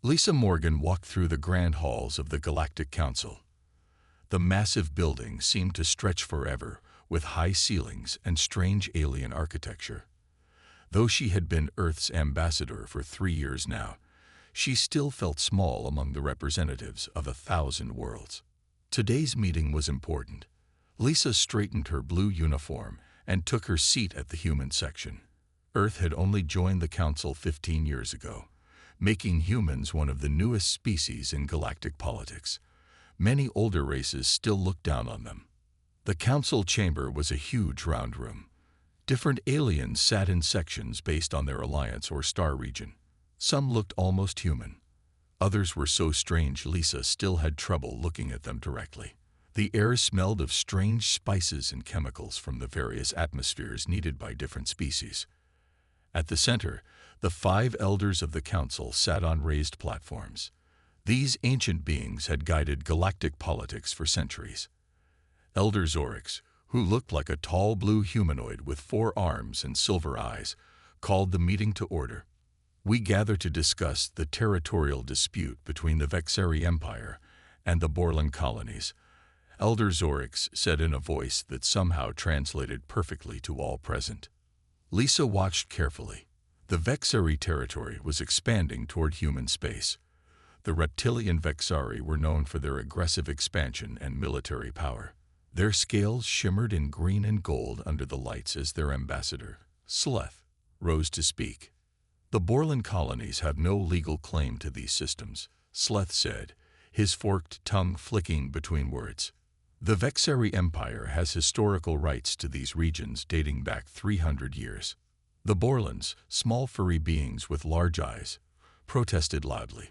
Lisa Morgan walked through the grand halls of the Galactic Council. The massive building seemed to stretch forever, with high ceilings and strange alien architecture. Though she had been Earth's ambassador for 3 years now, she still felt small among the representatives of 1,000 worlds. Today's meeting was important. Lisa straightened her blue uniform and took her seat at the human section. Earth had only joined the Council 15 years ago, making humans one of the newest species in galactic politics. Many older races still looked down on them. The Council chamber was a huge round room. Different aliens sat in sections based on their alliance or star region. Some looked almost human. Others were so strange Lisa still had trouble looking at them directly. The air smelled of strange spices and chemicals from the various atmospheres needed by different species. At the center, the 5 elders of the Council sat on raised platforms. These ancient beings had guided galactic politics for centuries. Elder Zorix, who looked like a tall blue humanoid with 4 arms and silver eyes, called the meeting to order. We gather to discuss the territorial dispute between the Vexeri Empire and the Borland colonies, Elder Zorix said in a voice that somehow translated perfectly to all present. Lisa watched carefully. The Vexeri territory was expanding toward human space. The reptilian Vexari were known for their aggressive expansion and military power. Their scales shimmered in green and gold under the lights as their ambassador, Sleth, rose to speak. The Borland colonies have no legal claim to these systems, Sleth said, his forked tongue flicking between words. The Vexeri Empire has historical rights to these regions dating back 300 years. The Borlands, small furry beings with large eyes, protested loudly.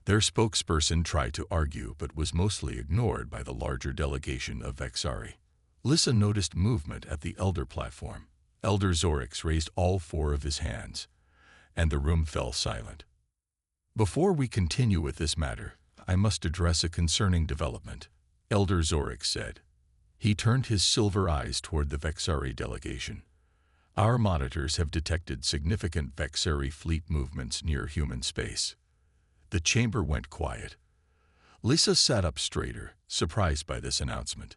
Their spokesperson tried to argue but was mostly ignored by the larger delegation of Vexari. Lisa noticed movement at the elder platform. Elder Zorix raised all 4 of his hands, and the room fell silent. Before we continue with this matter, I must address a concerning development, Elder Zorix said. He turned his silver eyes toward the Vexari delegation. Our monitors have detected significant Vexari fleet movements near human space. The chamber went quiet. Lisa sat up straighter, surprised by this announcement.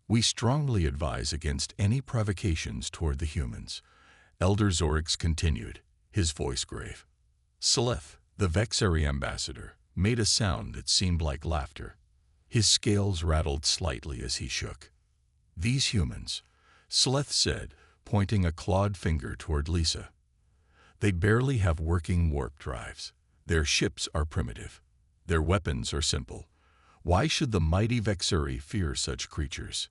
We strongly advise against any provocations toward the humans, Elder Zorix continued, his voice grave. Sleth, the Vexeri ambassador, made a sound that seemed like laughter. His scales rattled slightly as he shook. These humans, Sleth said, pointing a clawed finger toward Lisa. They barely have working warp drives. Their ships are primitive. Their weapons are simple. Why should the mighty Vexeri fear such creatures?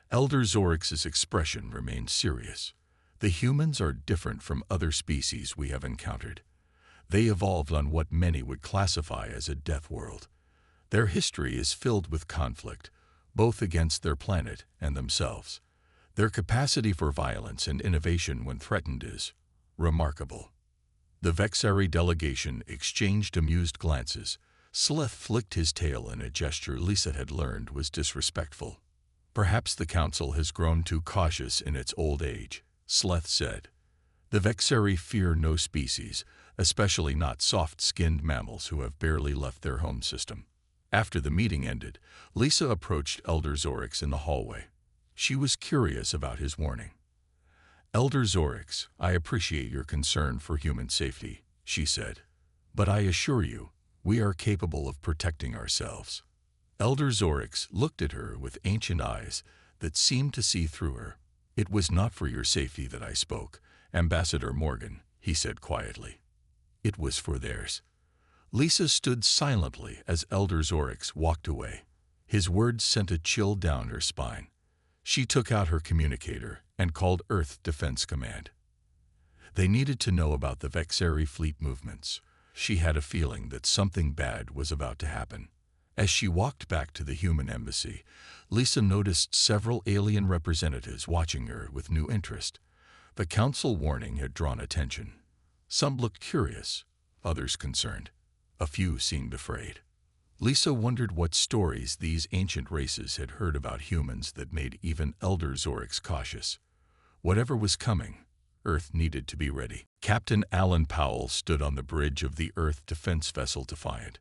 Elder Zorix's expression remained serious. The humans are different from other species we have encountered. They evolved on what many would classify as a death world. Their history is filled with conflict, both against their planet and themselves. Their capacity for violence and innovation when threatened is remarkable. The Vexeri delegation exchanged amused glances. Sleth flicked his tail in a gesture Lisa had learned was disrespectful. Perhaps the Council has grown too cautious in its old age, Sleth said. The Vexeri fear no species, especially not soft-skinned mammals who have barely left their home system. After the meeting ended, Lisa approached Elder Zorix in the hallway. She was curious about his warning. Elder Zorix, I appreciate your concern for human safety, she said. But I assure you, we are capable of protecting ourselves. Elder Zorix looked at her with ancient eyes that seemed to see through her. It was not for your safety that I spoke, Ambassador Morgan, he said quietly. It was for theirs. Lisa stood silently as Elder Zorix walked away. His words sent a chill down her spine. She took out her communicator and called Earth Defense Command. They needed to know about the Vexeri fleet movements. She had a feeling that something bad was about to happen. As she walked back to the human embassy, Lisa noticed several alien representatives watching her with new interest. The Council warning had drawn attention. Some looked curious, others concerned. A few seemed afraid. Lisa wondered what stories these ancient races had heard about humans that made even Elder Zorix cautious. Whatever was coming, Earth needed to be ready. Captain Alan Powell stood on the bridge of the Earth defense vessel Defiant.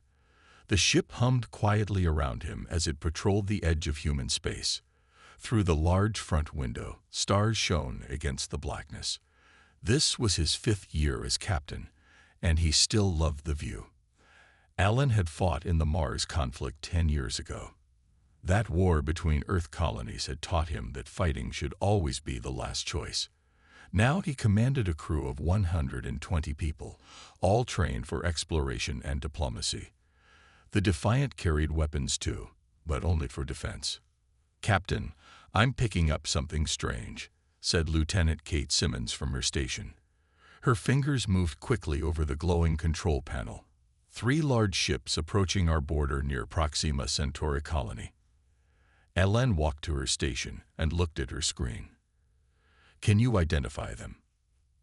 The ship hummed quietly around him as it patrolled the edge of human space. Through the large front window, stars shone against the blackness. This was his 5th year as captain, and he still loved the view. Alan had fought in the Mars conflict 10 years ago. That war between Earth colonies had taught him that fighting should always be the last choice. Now he commanded a crew of 120 people, all trained for exploration and diplomacy. The Defiant carried weapons too, but only for defense. "Captain, I'm picking up something strange," said Lieutenant Kate Simmons from her station. Her fingers moved quickly over the glowing control panel. 3 large ships approaching our border near Proxima Centauri colony. Ellen walked to her station and looked at her screen. "Can you identify them?"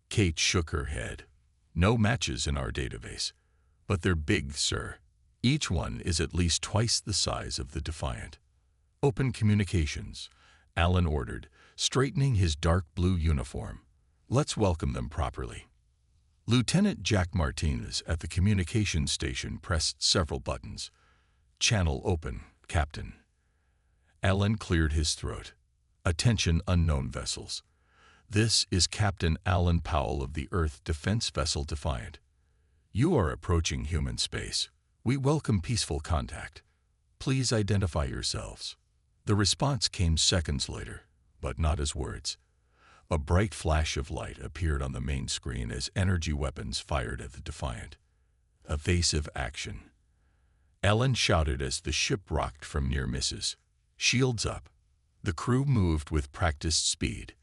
Kate shook her head. "No matches in our database. But they're big, sir. Each one is at least twice the size of the Defiant." "Open communications," Alan ordered, straightening his dark blue uniform. "Let's welcome them properly." Lieutenant Jack Martinez at the communications station pressed several buttons. "Channel open, Captain." Alan cleared his throat. "Attention, unknown vessels. This is Captain Alan Powell of the Earth defense vessel Defiant. You are approaching human space. We welcome peaceful contact. Please identify yourselves." The response came seconds later, but not as words. A bright flash of light appeared on the main screen as energy weapons fired at the Defiant. Evasive action. Alan shouted as the ship rocked from near misses. "Shields up." The crew moved with practiced speed.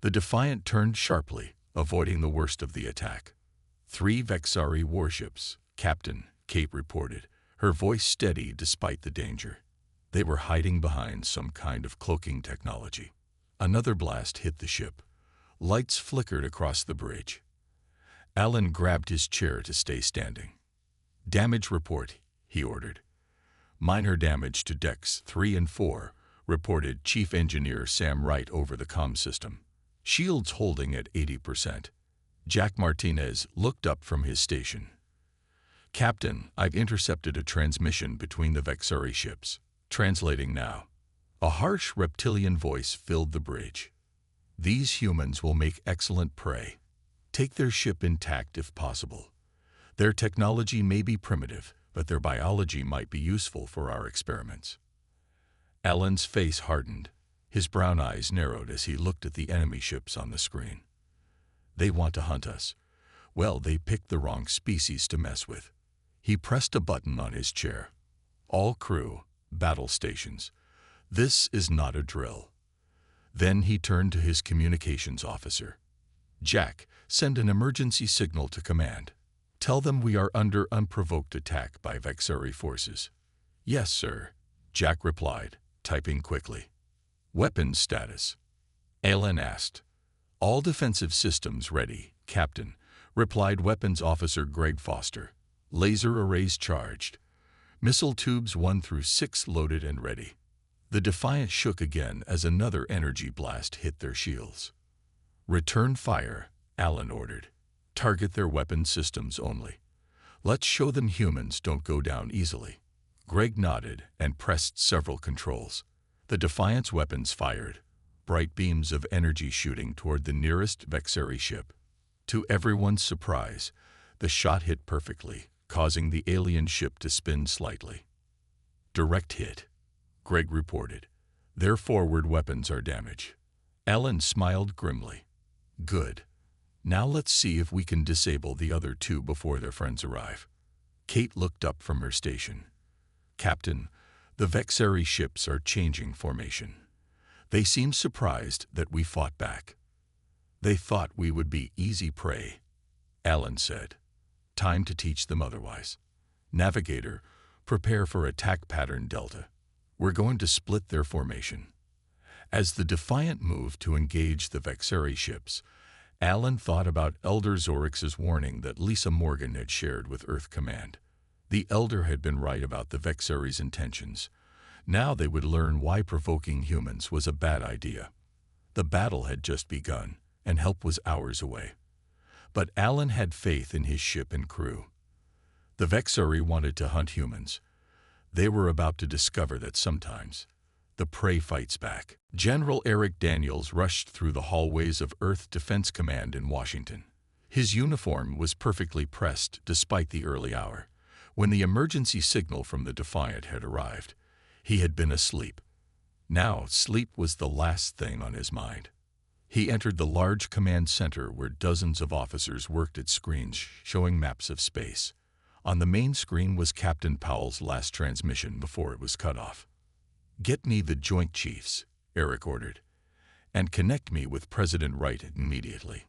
The Defiant turned sharply, avoiding the worst of the attack. 3 Vexari warships, Captain, Kate reported, her voice steady despite the danger. They were hiding behind some kind of cloaking technology. Another blast hit the ship. Lights flickered across the bridge. Alan grabbed his chair to stay standing. "Damage report," he ordered. "Minor damage to decks 3 and 4, reported Chief Engineer Sam Wright over the comm system. Shields holding at 80%. Jack Martinez looked up from his station. "Captain, I've intercepted a transmission between the Vexari ships. Translating now." A harsh reptilian voice filled the bridge. "These humans will make excellent prey. Take their ship intact if possible. Their technology may be primitive, but their biology might be useful for our experiments." Alan's face hardened. His brown eyes narrowed as he looked at the enemy ships on the screen. "They want to hunt us. Well, they picked the wrong species to mess with." He pressed a button on his chair. "All crew, battle stations. This is not a drill." Then he turned to his communications officer. "Jack, send an emergency signal to command. Tell them we are under unprovoked attack by Vexari forces." "Yes, sir," Jack replied, typing quickly. "Weapons status?" Alan asked. "All defensive systems ready, Captain," replied Weapons Officer Greg Foster. "Laser arrays charged. Missile tubes 1 through 6 loaded and ready." The Defiant shook again as another energy blast hit their shields. "Return fire," Alan ordered. "Target their weapon systems only. Let's show them humans don't go down easily." Greg nodded and pressed several controls. The Defiant's weapons fired, bright beams of energy shooting toward the nearest Vexari ship. To everyone's surprise, the shot hit perfectly, causing the alien ship to spin slightly. "Direct hit," Greg reported. "Their forward weapons are damaged." Alan smiled grimly. "Good. Now let's see if we can disable the other 2 before their friends arrive." Kate looked up from her station. "Captain, the Vexari ships are changing formation. They seem surprised that we fought back. They thought we would be easy prey," Alan said. "Time to teach them otherwise. Navigator, prepare for attack pattern Delta. We're going to split their formation." As the Defiant moved to engage the Vexari ships, Alan thought about Elder Zorix's warning that Lisa Morgan had shared with Earth Command. The Elder had been right about the Vexari's intentions. Now they would learn why provoking humans was a bad idea. The battle had just begun, and help was hours away. But Alan had faith in his ship and crew. The Vexari wanted to hunt humans. They were about to discover that sometimes the prey fights back. General Eric Daniels rushed through the hallways of Earth Defense Command in Washington. His uniform was perfectly pressed despite the early hour. When the emergency signal from the Defiant had arrived, he had been asleep. Now, sleep was the last thing on his mind. He entered the large command center where dozens of officers worked at screens showing maps of space. On the main screen was Captain Powell's last transmission before it was cut off. "Get me the Joint Chiefs," Eric ordered, "and connect me with President Wright immediately."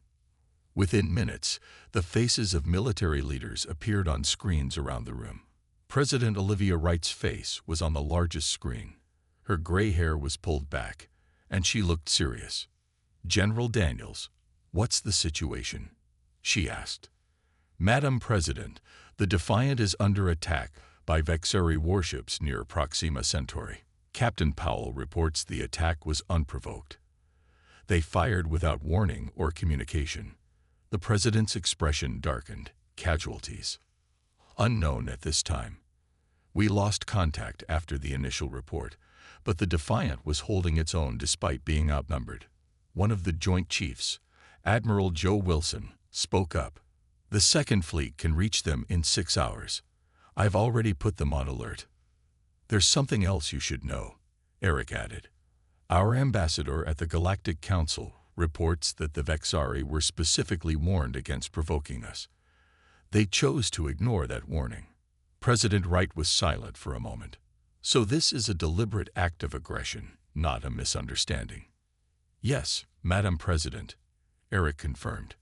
Within minutes, the faces of military leaders appeared on screens around the room. President Olivia Wright's face was on the largest screen. Her gray hair was pulled back, and she looked serious. "General Daniels, what's the situation?" she asked. "Madam President, the Defiant is under attack by Vexari warships near Proxima Centauri. Captain Powell reports the attack was unprovoked. They fired without warning or communication." The president's expression darkened. "Casualties? Unknown at this time. We lost contact after the initial report, but the Defiant was holding its own despite being outnumbered." One of the Joint Chiefs, Admiral Joe Wilson, spoke up. "The Second Fleet can reach them in 6 hours. I've already put them on alert." "There's something else you should know," Eric added. "Our ambassador at the Galactic Council reports that the Vexari were specifically warned against provoking us. They chose to ignore that warning." President Wright was silent for a moment. "So this is a deliberate act of aggression, not a misunderstanding." "Yes, Madam President," Eric confirmed.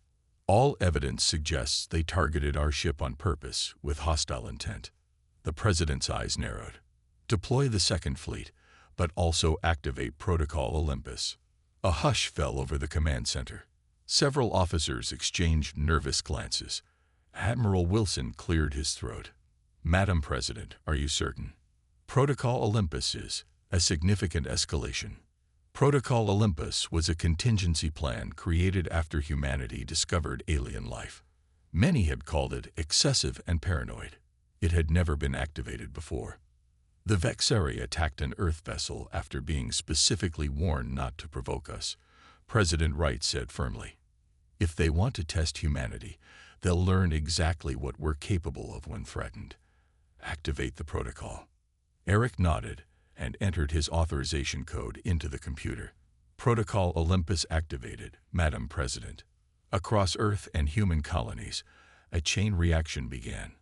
"All evidence suggests they targeted our ship on purpose with hostile intent." The president's eyes narrowed. "Deploy the Second Fleet, but also activate Protocol Olympus." A hush fell over the command center. Several officers exchanged nervous glances. Admiral Wilson cleared his throat. "Madam President, are you certain?" "Protocol Olympus is a significant escalation." Protocol Olympus was a contingency plan created after humanity discovered alien life. Many had called it excessive and paranoid. It had never been activated before. The Vexari attacked an Earth vessel after being specifically warned not to provoke us, President Wright said firmly. "If they want to test humanity, they'll learn exactly what we're capable of when threatened. Activate the protocol." Eric nodded and entered his authorization code into the computer. "Protocol Olympus activated, Madam President." Across Earth and human colonies, a chain reaction began.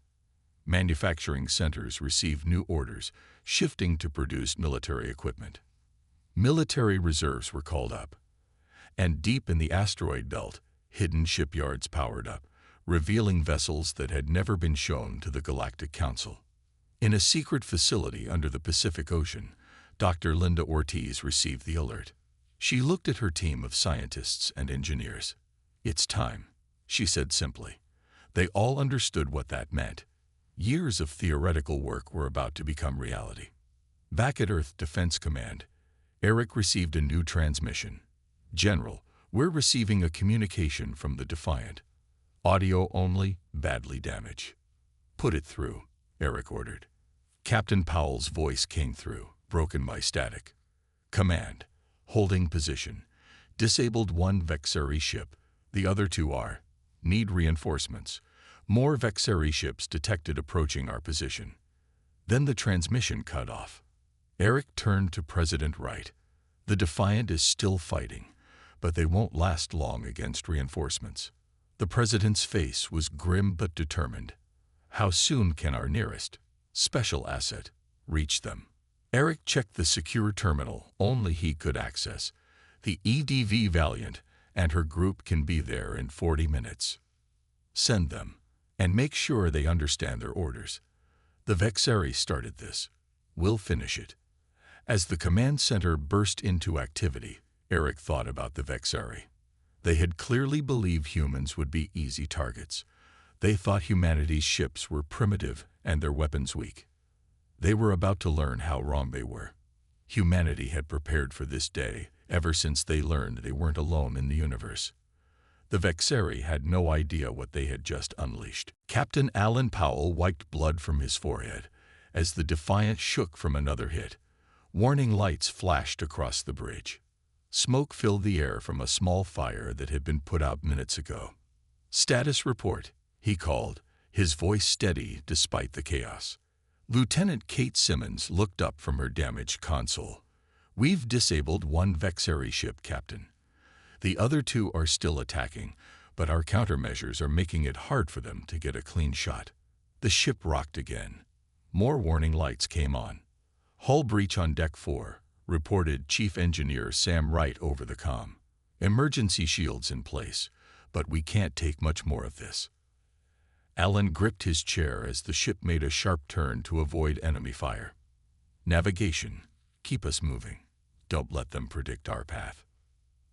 Manufacturing centers received new orders, shifting to produce military equipment. Military reserves were called up. And deep in the asteroid belt, hidden shipyards powered up, revealing vessels that had never been shown to the Galactic Council. In a secret facility under the Pacific Ocean, Dr. Linda Ortiz received the alert. She looked at her team of scientists and engineers. "It's time," she said simply. They all understood what that meant. Years of theoretical work were about to become reality. Back at Earth Defense Command, Eric received a new transmission. "General, we're receiving a communication from the Defiant. Audio only, badly damaged." "Put it through," Eric ordered. Captain Powell's voice came through, broken by static. "Command, holding position. Disabled 1 Vexari ship. The other 2 are. Need reinforcements. More Vexari ships detected approaching our position." Then the transmission cut off. Eric turned to President Wright. "The Defiant is still fighting, but they won't last long against reinforcements." The president's face was grim but determined. "How soon can our nearest special asset reach them?" Eric checked the secure terminal only he could access. "The EDV Valiant and her group can be there in 40 minutes. Send them, and make sure they understand their orders. The Vexari started this. We'll finish it." As the command center burst into activity, Eric thought about the Vexari. They had clearly believed humans would be easy targets. They thought humanity's ships were primitive and their weapons weak. They were about to learn how wrong they were. Humanity had prepared for this day ever since they learned they weren't alone in the universe. The Vexeri had no idea what they had just unleashed. Captain Alan Powell wiped blood from his forehead as the Defiant shook from another hit. Warning lights flashed across the bridge. Smoke filled the air from a small fire that had been put out minutes ago. "Status report," he called, his voice steady despite the chaos. Lieutenant Kate Simmons looked up from her damaged console. "We've disabled one Vexeri ship, Captain. The other two are still attacking, but our countermeasures are making it hard for them to get a clean shot." The ship rocked again. More warning lights came on. "Hull breach on Deck 4, reported Chief Engineer Sam Wright over the comm. "Emergency shields in place, but we can't take much more of this." Alan gripped his chair as the ship made a sharp turn to avoid enemy fire. "Navigation, keep us moving. Don't let them predict our path."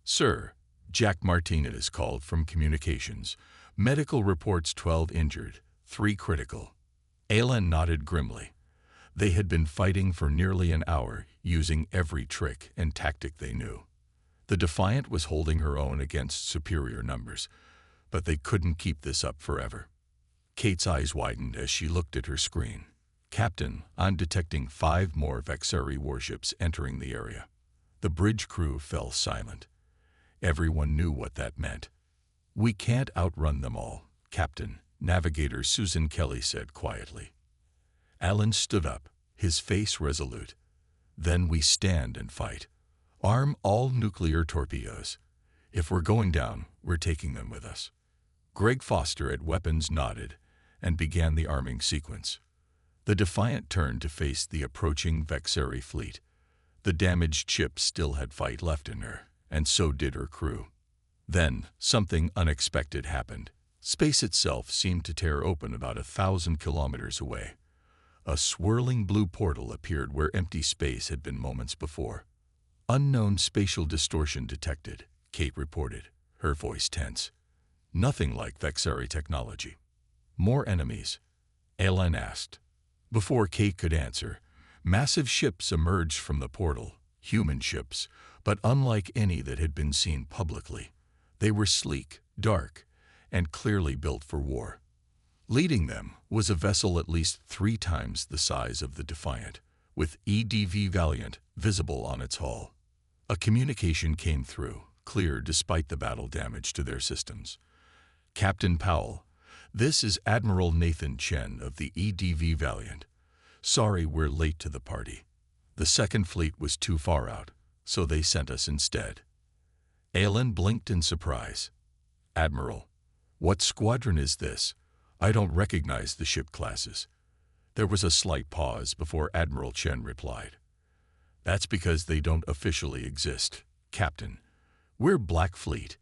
"Sir," Jack Martinez called from communications. "Medical reports 12 injured, 3 critical." Alan nodded grimly. They had been fighting for nearly an hour, using every trick and tactic they knew. The Defiant was holding her own against superior numbers, but they couldn't keep this up forever. Kate's eyes widened as she looked at her screen. "Captain, I'm detecting 5 more Vexeri warships entering the area." The bridge crew fell silent. Everyone knew what that meant. "We can't outrun them all, Captain," Navigator Susan Kelly said quietly. Alan stood up, his face resolute. "Then we stand and fight. Arm all nuclear torpedoes. If we're going down, we're taking them with us." Greg Foster at Weapons nodded and began the arming sequence. The Defiant turned to face the approaching Vexeri fleet. The damaged ship still had fight left in her, and so did her crew. Then, something unexpected happened. Space itself seemed to tear open about 1,000 kilometers away. A swirling blue portal appeared where empty space had been moments before. "Unknown spatial distortion detected," Kate reported, her voice tense. "Nothing like Vexeri technology." "More enemies?" Alan asked. Before Kate could answer, massive ships emerged from the portal, human ships, but unlike any that had been seen publicly. They were sleek, dark, and clearly built for war. Leading them was a vessel at least 3 times the size of the Defiant, with EDV Valiant visible on its hull. A communication came through, clear despite the battle damage to their systems. "Captain Powell, this is Admiral Nathan Chen of the EDV Valiant. Sorry we're late to the party. The Second Fleet was too far out, so they sent us instead." Alan blinked in surprise. "Admiral, what squadron is this? I don't recognize the ship classes." There was a slight pause before Admiral Chen replied. "That's because they don't officially exist, Captain. We're Black Fleet.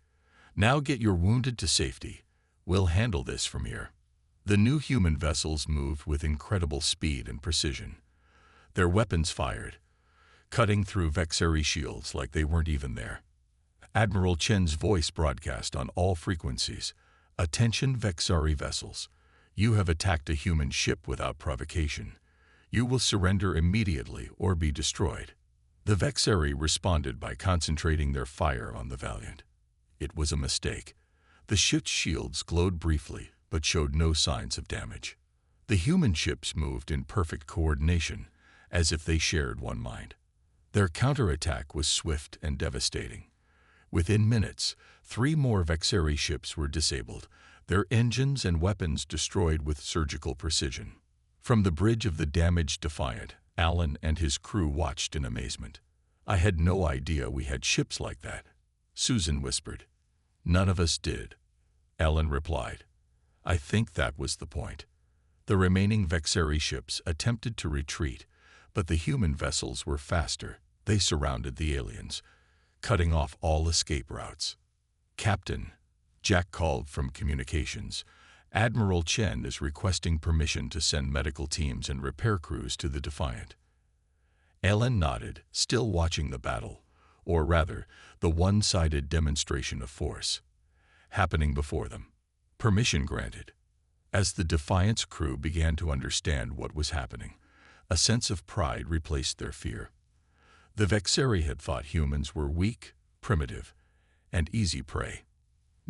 Now get your wounded to safety. We'll handle this from here." The new human vessels moved with incredible speed and precision. Their weapons fired, cutting through Vexeri shields like they weren't even there. Admiral Chen's voice broadcast on all frequencies. "Attention Vexeri vessels. You have attacked a human ship without provocation. You will surrender immediately or be destroyed." The Vexeri responded by concentrating their fire on the Valiant. It was a mistake. The ship's shields glowed briefly, but showed no signs of damage. The human ships moved in perfect coordination, as if they shared one mind. Their counterattack was swift and devastating. Within minutes, 3 more Vexeri ships were disabled, their engines and weapons destroyed with surgical precision. From the bridge of the damaged Defiant, Alan and his crew watched in amazement. "I had no idea we had ships like that," Susan whispered. "None of us did," Alan replied. "I think that was the point." The remaining Vexeri ships attempted to retreat, but the human vessels were faster. They surrounded the aliens, cutting off all escape routes. "Captain," Jack called from communications, "Admiral Chen is requesting permission to send medical teams and repair crews to the Defiant." Alan nodded, still watching the battle, or rather, the one-sided demonstration of force, happening before them. Permission granted. As the Defiant's crew began to understand what was happening, a sense of pride replaced their fear. The Vexeri had thought humans were weak, primitive, and easy prey.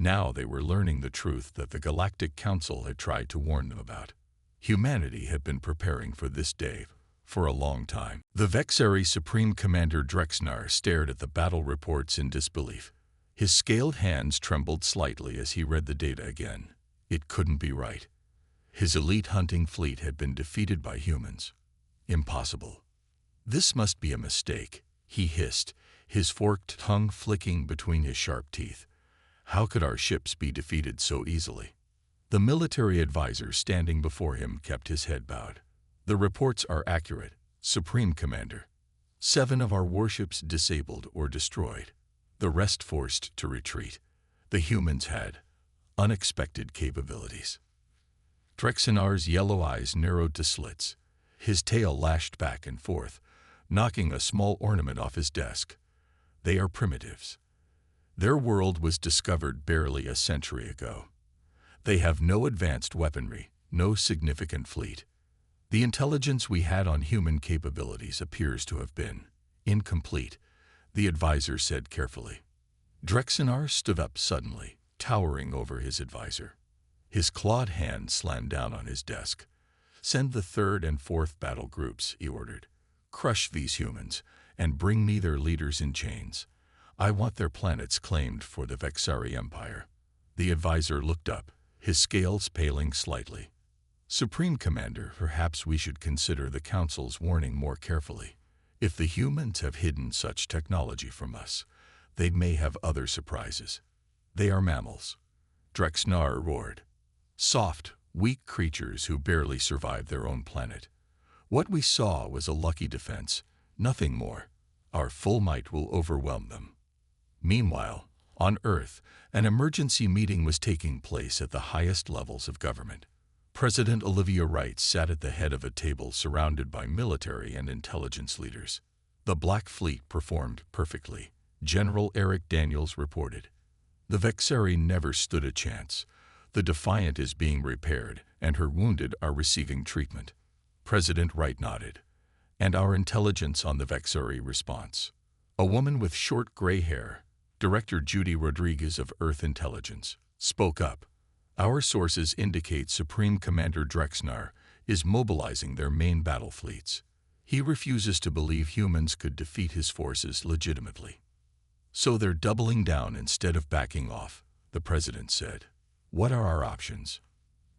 Now they were learning the truth that the Galactic Council had tried to warn them about. Humanity had been preparing for this day for a long time. The Vexari Supreme Commander Drexnar stared at the battle reports in disbelief. His scaled hands trembled slightly as he read the data again. It couldn't be right. His elite hunting fleet had been defeated by humans. Impossible. This must be a mistake, he hissed, his forked tongue flicking between his sharp teeth. How could our ships be defeated so easily? The military advisor standing before him kept his head bowed. The reports are accurate, Supreme Commander. 7 of our warships disabled or destroyed. The rest forced to retreat. The humans had unexpected capabilities. Drexinar's yellow eyes narrowed to slits. His tail lashed back and forth, knocking a small ornament off his desk. They are primitives. Their world was discovered barely a century ago. They have no advanced weaponry, no significant fleet. The intelligence we had on human capabilities appears to have been incomplete, the advisor said carefully. Drexinar stood up suddenly, towering over his advisor. His clawed hand slammed down on his desk. Send the 3rd and 4th battle groups, he ordered. Crush these humans and bring me their leaders in chains. I want their planets claimed for the Vexari Empire. The advisor looked up, his scales paling slightly. Supreme Commander, perhaps we should consider the Council's warning more carefully. If the humans have hidden such technology from us, they may have other surprises. They are mammals. Drexnar roared. Soft, weak creatures who barely survive their own planet. What we saw was a lucky defense, nothing more. Our full might will overwhelm them. Meanwhile, on Earth, an emergency meeting was taking place at the highest levels of government. President Olivia Wright sat at the head of a table surrounded by military and intelligence leaders. The Black Fleet performed perfectly, General Eric Daniels reported. The Vexari never stood a chance. The Defiant is being repaired, and her wounded are receiving treatment. President Wright nodded. And our intelligence on the Vexari response. A woman with short gray hair, Director Judy Rodriguez of Earth Intelligence, spoke up. Our sources indicate Supreme Commander Drexnar is mobilizing their main battle fleets. He refuses to believe humans could defeat his forces legitimately. So they're doubling down instead of backing off, the president said. What are our options?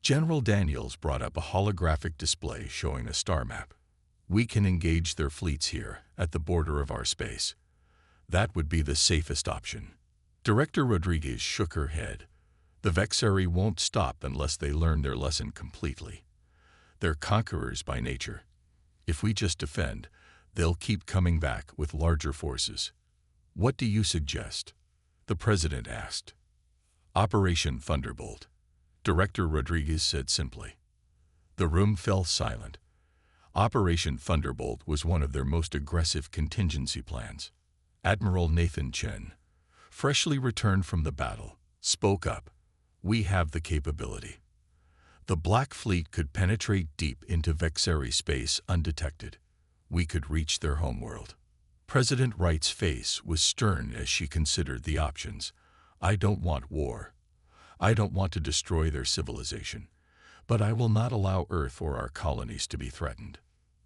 General Daniels brought up a holographic display showing a star map. We can engage their fleets here, at the border of our space. That would be the safest option. Director Rodriguez shook her head. The Vexari won't stop unless they learn their lesson completely. They're conquerors by nature. If we just defend, they'll keep coming back with larger forces. What do you suggest? The president asked. Operation Thunderbolt, Director Rodriguez said simply. The room fell silent. Operation Thunderbolt was one of their most aggressive contingency plans. Admiral Nathan Chen, freshly returned from the battle, spoke up. We have the capability. The Black Fleet could penetrate deep into Vexari space undetected. We could reach their homeworld. President Wright's face was stern as she considered the options. I don't want war. I don't want to destroy their civilization. But I will not allow Earth or our colonies to be threatened.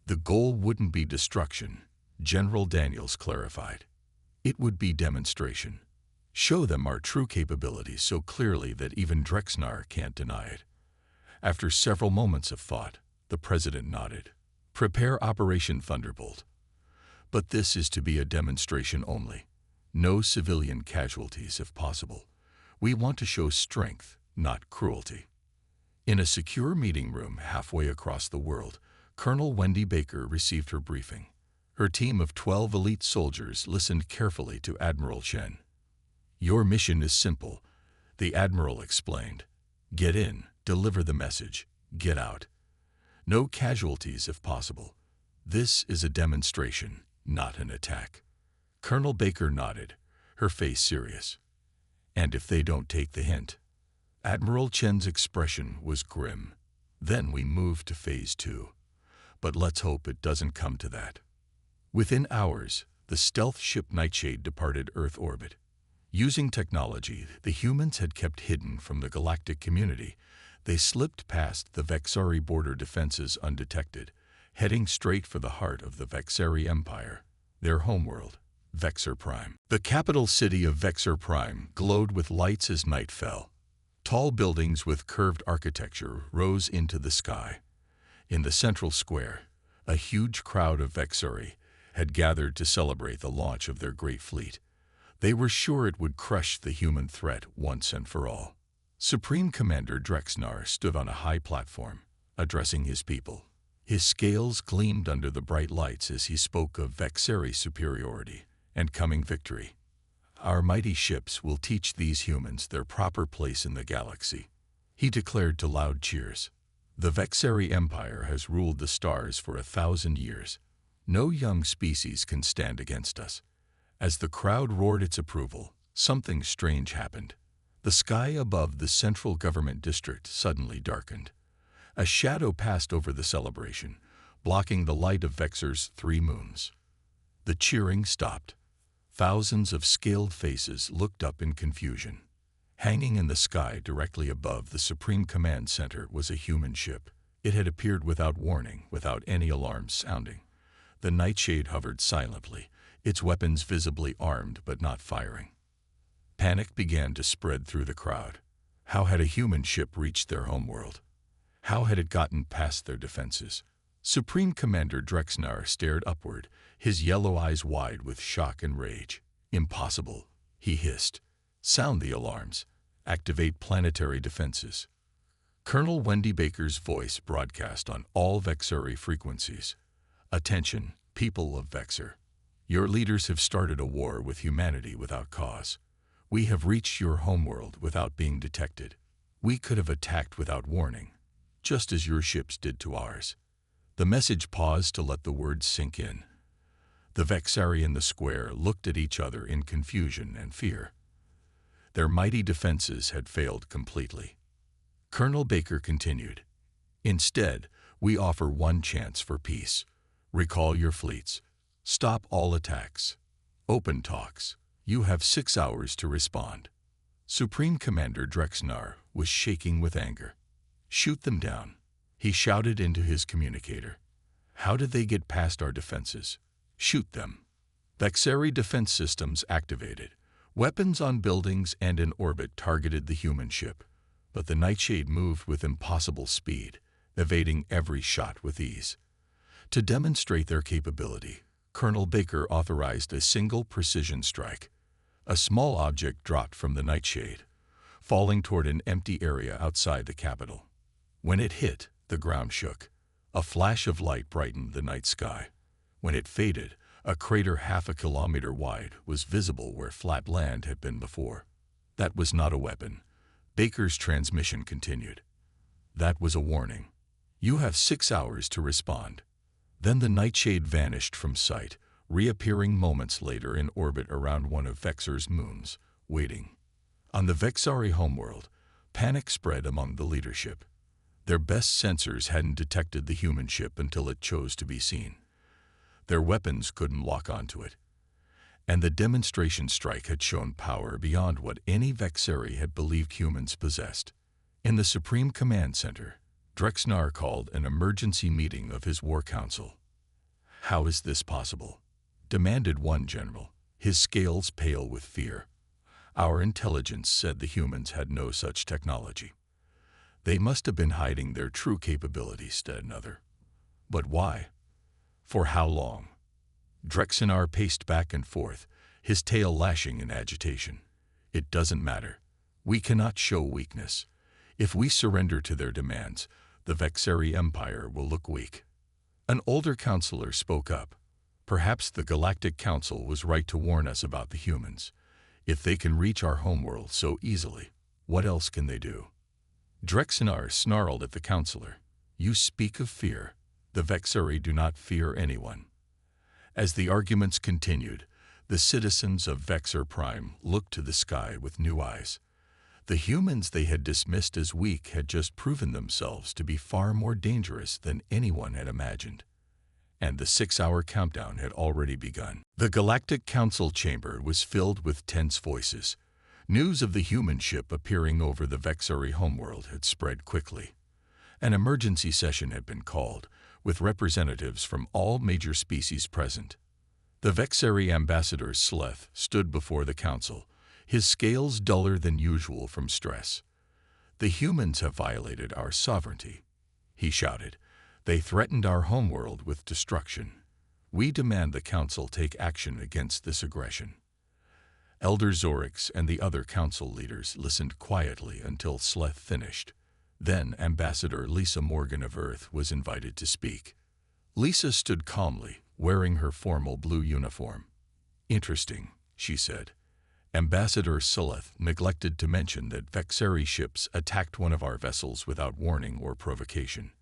The goal wouldn't be destruction, General Daniels clarified. It would be demonstration. Show them our true capabilities so clearly that even Drexnar can't deny it. After several moments of thought, the president nodded. Prepare Operation Thunderbolt. But this is to be a demonstration only. No civilian casualties if possible. We want to show strength, not cruelty. In a secure meeting room halfway across the world, Colonel Wendy Baker received her briefing. Her team of 12 elite soldiers listened carefully to Admiral Chen. Your mission is simple, the Admiral explained. Get in, deliver the message, get out. No casualties if possible. This is a demonstration, not an attack. Colonel Baker nodded, her face serious. And if they don't take the hint? Admiral Chen's expression was grim. Then we move to Phase 2. But let's hope it doesn't come to that. Within hours, the stealth ship Nightshade departed Earth orbit. Using technology the humans had kept hidden from the galactic community, they slipped past the Vexari border defenses undetected, heading straight for the heart of the Vexari Empire, their homeworld, Vexar Prime. The capital city of Vexar Prime glowed with lights as night fell. Tall buildings with curved architecture rose into the sky. In the central square, a huge crowd of Vexari had gathered to celebrate the launch of their great fleet. They were sure it would crush the human threat once and for all. Supreme Commander Drexnar stood on a high platform, addressing his people. His scales gleamed under the bright lights as he spoke of Vexari superiority and coming victory. Our mighty ships will teach these humans their proper place in the galaxy, he declared to loud cheers. The Vexari Empire has ruled the stars for 1,000 years. No young species can stand against us. As the crowd roared its approval, something strange happened. The sky above the central government district suddenly darkened. A shadow passed over the celebration, blocking the light of Vexar's 3 moons. The cheering stopped. Thousands of scaled faces looked up in confusion. Hanging in the sky directly above the Supreme Command Center was a human ship. It had appeared without warning, without any alarms sounding. The Nightshade hovered silently, its weapons visibly armed but not firing. Panic began to spread through the crowd. How had a human ship reached their homeworld? How had it gotten past their defenses? Supreme Commander Drexnar stared upward, his yellow eyes wide with shock and rage. Impossible, he hissed. Sound the alarms. Activate planetary defenses. Colonel Wendy Baker's voice broadcast on all Vexari frequencies. Attention, people of Vexar. Your leaders have started a war with humanity without cause. We have reached your homeworld without being detected. We could have attacked without warning, just as your ships did to ours. The message paused to let the words sink in. The Vexari in the square looked at each other in confusion and fear. Their mighty defenses had failed completely. Colonel Baker continued, "Instead, we offer one chance for peace. Recall your fleets. Stop all attacks. Open talks. You have 6 hours to respond." Supreme Commander Drexnar was shaking with anger. "Shoot them down," he shouted into his communicator. "How did they get past our defenses? Shoot them." Vexari defense systems activated. Weapons on buildings and in orbit targeted the human ship, but the Nightshade moved with impossible speed, evading every shot with ease. To demonstrate their capability, Colonel Baker authorized a single precision strike. A small object dropped from the Nightshade, falling toward an empty area outside the capital. When it hit, the ground shook. A flash of light brightened the night sky. When it faded, a crater half a kilometer wide was visible where flat land had been before. That was not a weapon. Baker's transmission continued. That was a warning. You have 6 hours to respond. Then the Nightshade vanished from sight, reappearing moments later in orbit around one of Vexar's moons, waiting. On the Vexari homeworld, panic spread among the leadership. Their best sensors hadn't detected the human ship until it chose to be seen. Their weapons couldn't lock onto it. And the demonstration strike had shown power beyond what any Vexari had believed humans possessed. In the Supreme Command Center, Drexnar called an emergency meeting of his war council. "How is this possible?" demanded one general, his scales pale with fear. "Our intelligence said the humans had no such technology. They must have been hiding their true capabilities," said another. "But why? For how long?" Drexnar paced back and forth, his tail lashing in agitation. "It doesn't matter. We cannot show weakness. If we surrender to their demands, the Vexari Empire will look weak." An older counselor spoke up. "Perhaps the Galactic Council was right to warn us about the humans. If they can reach our homeworld so easily, what else can they do?" Drexnar snarled at the counselor. "You speak of fear. The Vexari do not fear anyone." As the arguments continued, the citizens of Vexar Prime looked to the sky with new eyes. The humans they had dismissed as weak had just proven themselves to be far more dangerous than anyone had imagined. And the 6-hour countdown had already begun. The Galactic Council chamber was filled with tense voices. News of the human ship appearing over the Vexari homeworld had spread quickly. An emergency session had been called, with representatives from all major species present. The Vexari ambassador Sleth stood before the council, his scales duller than usual from stress. "The humans have violated our sovereignty," he shouted. "They threatened our homeworld with destruction. We demand the council take action against this aggression." Elder Zorix and the other council leaders listened quietly until Sleth finished. Then Ambassador Lisa Morgan of Earth was invited to speak. Lisa stood calmly, wearing her formal blue uniform. "Interesting," she said. "Ambassador Sleth neglected to mention that Vexari ships attacked one of our vessels without warning or provocation.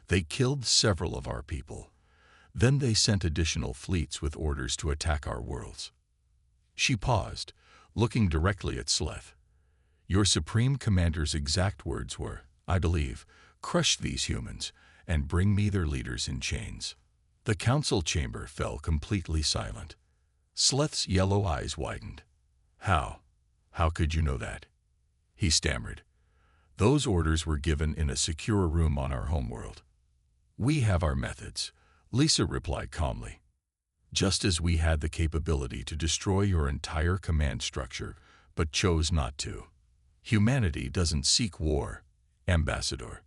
They killed several of our people. Then they sent additional fleets with orders to attack our worlds." She paused, looking directly at Sleth. "Your Supreme Commander's exact words were, I believe, 'Crush these humans and bring me their leaders in chains.'" The council chamber fell completely silent. Sleth's yellow eyes widened. How could you know that?" he stammered. "Those orders were given in a secure room on our homeworld." "We have our methods," Lisa replied calmly. "Just as we had the capability to destroy your entire command structure, but chose not to. Humanity doesn't seek war, Ambassador.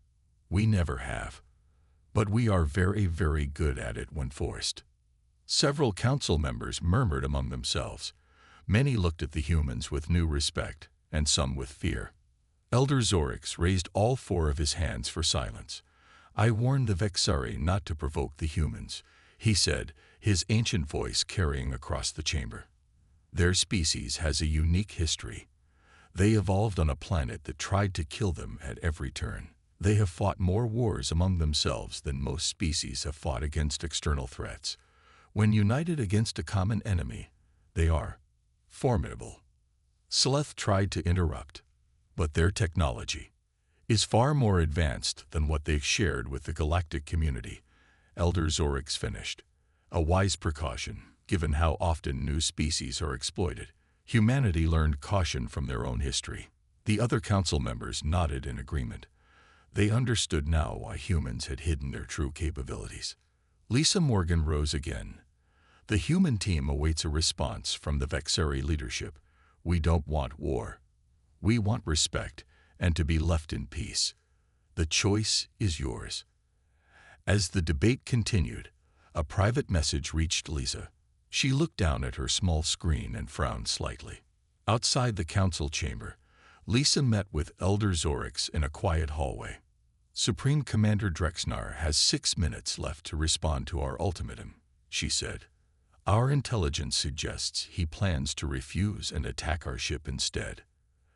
We never have. But we are very, very good at it when forced." Several council members murmured among themselves. Many looked at the humans with new respect, and some with fear. Elder Zorix raised all four of his hands for silence. "I warned the Vexari not to provoke the humans," he said, his ancient voice carrying across the chamber. "Their species has a unique history. They evolved on a planet that tried to kill them at every turn. They have fought more wars among themselves than most species have fought against external threats. When united against a common enemy, they are formidable." Sleth tried to interrupt, but their technology is far more advanced than what they've shared with the galactic community, Elder Zorix finished. "A wise precaution, given how often new species are exploited." Humanity learned caution from their own history. The other council members nodded in agreement. They understood now why humans had hidden their true capabilities. Lisa Morgan rose again. "The human team awaits a response from the Vexari leadership. We don't want war. We want respect and to be left in peace. The choice is yours." As the debate continued, a private message reached Lisa. She looked down at her small screen and frowned slightly. Outside the council chamber, Lisa met with Elder Zorix in a quiet hallway. "Supreme Commander Drexnar has 6 minutes left to respond to our ultimatum," she said. "Our intelligence suggests he plans to refuse and attack our ship instead."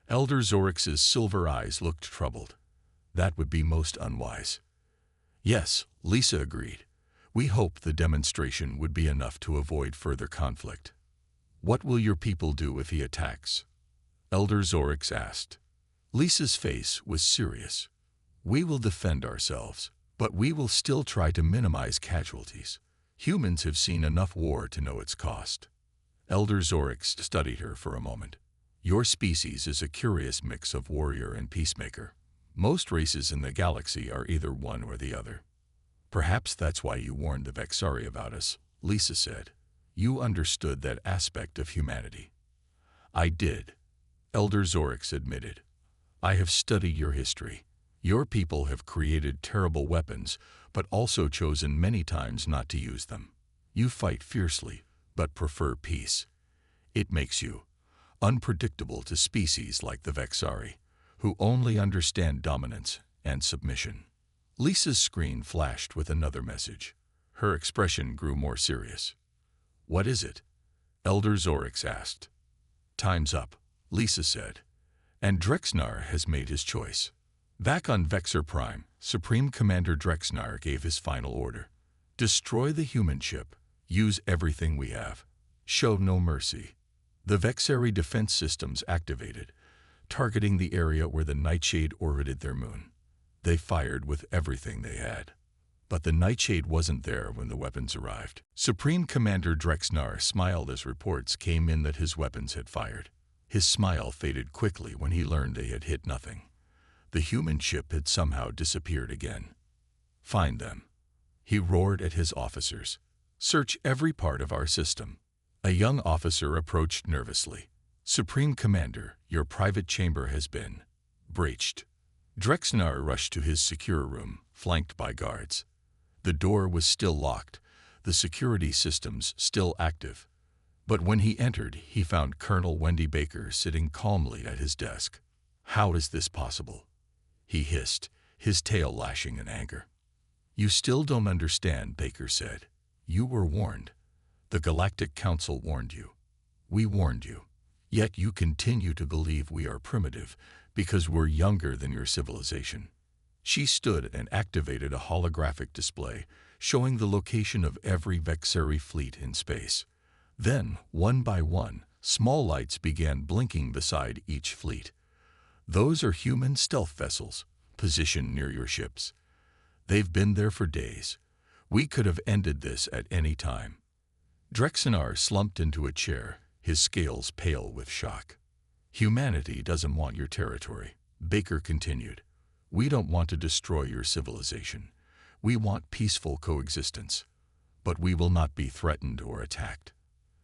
Elder Zorix's silver eyes looked troubled. "That would be most unwise." "Yes," Lisa agreed. "We hope the demonstration would be enough to avoid further conflict." "What will your people do if he attacks?" Elder Zorix asked. Lisa's face was serious. "We will defend ourselves, but we will still try to minimize casualties. Humans have seen enough war to know its cost." Elder Zorix studied her for a moment. "Your species is a curious mix of warrior and peacemaker. Most races in the galaxy are either one or the other." "Perhaps that's why you warned the Vexari about us," Lisa said. "You understood that aspect of humanity." "I did," Elder Zorix admitted. "I have studied your history. Your people have created terrible weapons, but also chosen many times not to use them. You fight fiercely, but prefer peace. It makes you unpredictable to species like the Vexari, who only understand dominance and submission." Lisa's screen flashed with another message. Her expression grew more serious. "What is it?" Elder Zorix asked. "Time's up," Lisa said. "And Drexnar has made his choice." Back on Vexar Prime, Supreme Commander Drexnar gave his final order. "Destroy the human ship. Use everything we have. Show no mercy." The Vexari defense systems activated, targeting the area where the Nightshade orbited their moon. They fired with everything they had. But the Nightshade wasn't there when the weapons arrived. Supreme Commander Drexnar smiled as reports came in that his weapons had fired. His smile faded quickly when he learned they had hit nothing. The human ship had somehow disappeared again. "Find them," he roared at his officers. "Search every part of our system." A young officer approached nervously. "Supreme Commander, your private chamber has been breached." Drexnar rushed to his secure room, flanked by guards. The door was still locked, the security systems still active. But when he entered, he found Colonel Wendy Baker sitting calmly at his desk. "How is this possible?" he hissed, his tail lashing in anger. "You still don't understand," Baker said. "You were warned. The Galactic Council warned you. We warned you. Yet you continue to believe we are primitive because we're younger than your civilization." She stood and activated a holographic display showing the location of every Vexeri fleet in space. Then, one by one, small lights began blinking beside each fleet. "Those are human stealth vessels, positioned near your ships. They've been there for days. We could have ended this at any time." Drexnar slumped into a chair, his scales pale with shock. "Humanity doesn't want your territory," Baker continued. "We don't want to destroy your civilization. We want peaceful coexistence. But we will not be threatened or attacked.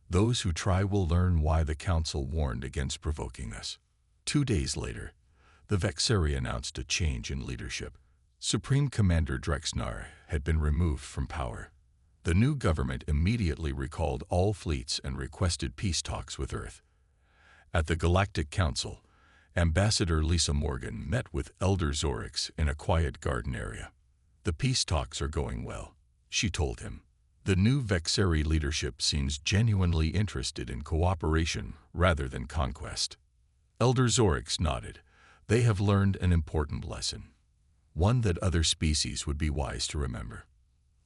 Those who try will learn why the Council warned against provoking us." 2 days later, the Vexeri announced a change in leadership. Supreme Commander Drexnar had been removed from power. The new government immediately recalled all fleets and requested peace talks with Earth. At the Galactic Council, Ambassador Lisa Morgan met with Elder Zorix in a quiet garden area. "The peace talks are going well," she told him. "The new Vexeri leadership seems genuinely interested in cooperation rather than conquest." Elder Zorix nodded. "They have learned an important lesson, one that other species would be wise to remember."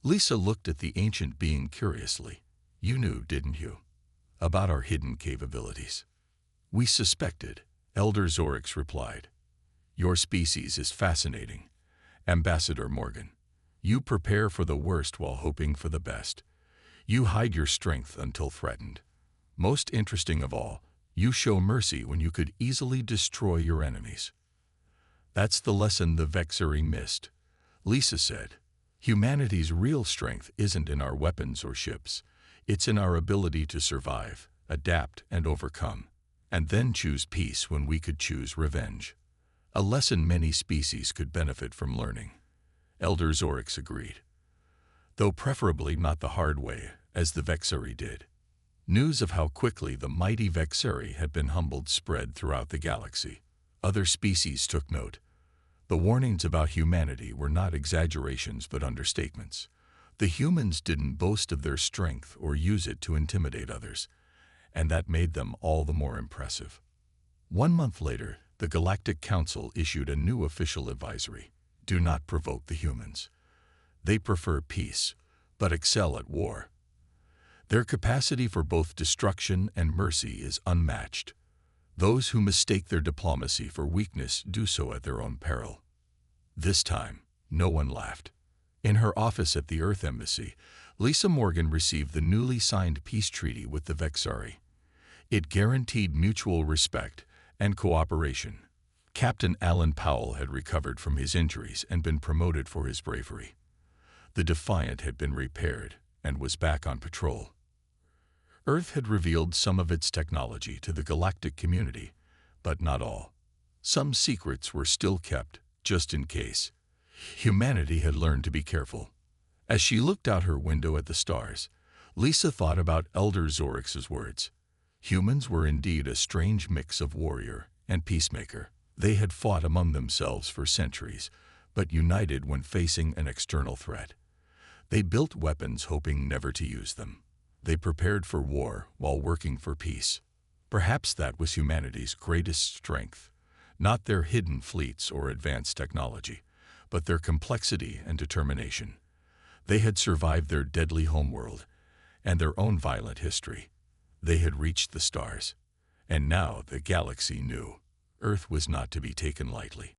Lisa looked at the ancient being curiously. "You knew, didn't you, about our hidden capabilities?" "We suspected," Elder Zorix replied. "Your species is fascinating, Ambassador Morgan. You prepare for the worst while hoping for the best. You hide your strength until threatened. Most interesting of all, you show mercy when you could easily destroy your enemies." "That's the lesson the Vexeri missed," Lisa said. "Humanity's real strength isn't in our weapons or ships. It's in our ability to survive, adapt, and overcome, and then choose peace when we could choose revenge. A lesson many species could benefit from learning." Elder Zorix agreed, though preferably not the hard way, as the Vexeri did. News of how quickly the mighty Vexeri had been humbled spread throughout the galaxy. Other species took note. The warnings about humanity were not exaggerations but understatements. The humans didn't boast of their strength or use it to intimidate others, and that made them all the more impressive. 1 month later, the Galactic Council issued a new official advisory. "Do not provoke the humans. They prefer peace, but excel at war. Their capacity for both destruction and mercy is unmatched. Those who mistake their diplomacy for weakness do so at their own peril." This time, no one laughed. In her office at the Earth Embassy, Lisa Morgan received the newly signed peace treaty with the Vexeri. It guaranteed mutual respect and cooperation. Captain Alan Powell had recovered from his injuries and been promoted for his bravery. The Defiant had been repaired and was back on patrol. Earth had revealed some of its technology to the galactic community, but not all. Some secrets were still kept, just in case. Humanity had learned to be careful. As she looked out her window at the stars, Lisa thought about Elder Zorix's words. Humans were indeed a strange mix of warrior and peacemaker. They had fought among themselves for centuries, but united when facing an external threat. They built weapons hoping never to use them. They prepared for war while working for peace. Perhaps that was humanity's greatest strength, not their hidden fleets or advanced technology, but their complexity and determination. They had survived their deadly homeworld and their own violent history. They had reached the stars, and now the galaxy knew Earth was not to be taken lightly.